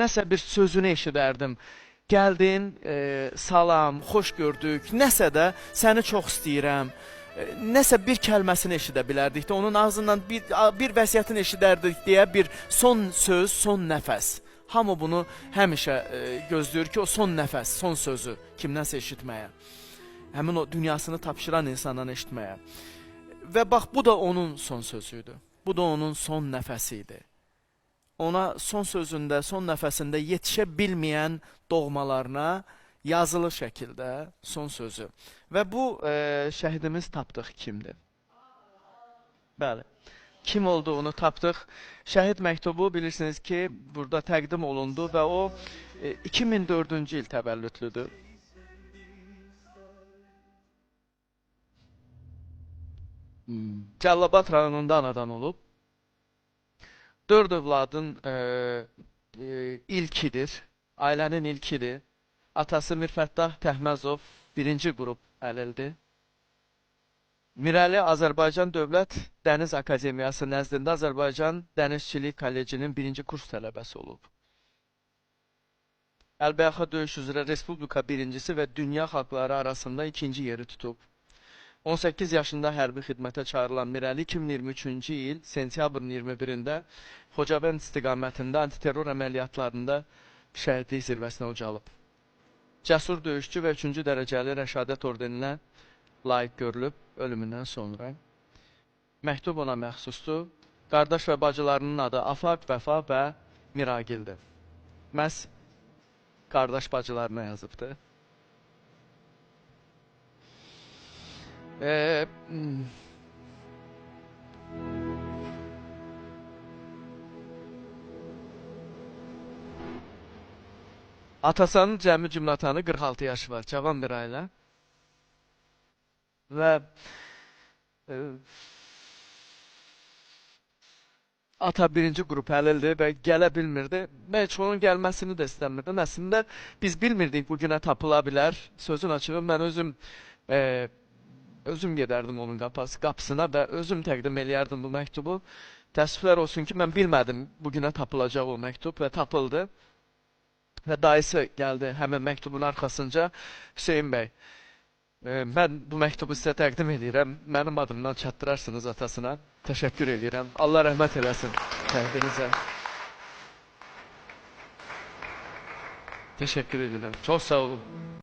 Nəsə bir sözünü eşidərdim. Gəldin, salam, xoş gördük, nəsə də səni çox istəyirəm. Nəsə bir kəlməsini eşidə bilərdik də, onun ağzından bir vəsiyyətini eşidərdik deyə bir son söz, son nəfəs. Hamı bunu həmişə gözləyir ki, o son nəfəs, son sözü kimdənsə eşitməyə. Həmin o dünyasını tapşıran insandan eşitməyə. Və bax, bu da onun son sözüydü. Bu da onun son nəfəsi idi. Ona son sözündə, son nəfəsində yetişə bilməyən doğmalarına yazılı şəkildə son sözü. Və bu şəhidimiz tapdıq kimdir? Bəli. Kim olduğunu tapdıq. Şəhid məktubu bilirsiniz ki, burada təqdim olundu və o 2004-cü il təvəllüdlüdür. Cəlilabad rayonunda anadan olub. 4 övladın ilkidir, ailənin ilkidir. Atası Mirfətdah Təhməzov 1-ci qrup əlildir. Mirəli Azərbaycan Dövlət Dəniz Akademiyası nəzdində Azərbaycan Dənizçilik Kollecinin 1-ci kurs tələbəsi olub. Əlbəyaxa döyüş üzrə Respublika birincisi və dünya xalqları arasında 2-ci yeri tutub. 18 yaşında hərbi xidmətə çağırılan Mirəli 2023-cü il sentyabrın 21-də Xocavənd istiqamətində antiterror əməliyyatlarında şəhidlik zirvəsinə ucalıb. Cəsur döyüşçü və 3-cü dərəcəli Rəşadət ordeninə layiq görülüb ölümündən sonra. Məktub ona məxsusdur. Qardaş və bacılarının adı Afaq, Vəfa və Miragildir. Məhz qardaş bacılarına yazıbdır. Atasının cəmi cümlətanı 46 yaşı var, cavan bir ailə. Və ata 1-ci qrup əlildir və gələ bilmirdi. Mən heç onun gəlməsini də istəmirdim. Əslində biz bilmirdik bugünə tapıla bilər. Sözün açığı mən özüm gedərdim onun qapısına və özüm təqdim eləyərdim bu məktubu. Təəssüflər olsun ki, mən bilmədim bugünə tapılacaq o məktub və tapıldı. Və dayısı gəldi həmin məktubun arxasınca, Hüseyin bəy, mən bu məktubu sizə təqdim edirəm, mənim adımdan çatdırarsınız atasına. Təşəkkür edirəm. Allah rəhmət eləsin təqdirinizə. Təşəkkür edirəm. Çox sağ olun.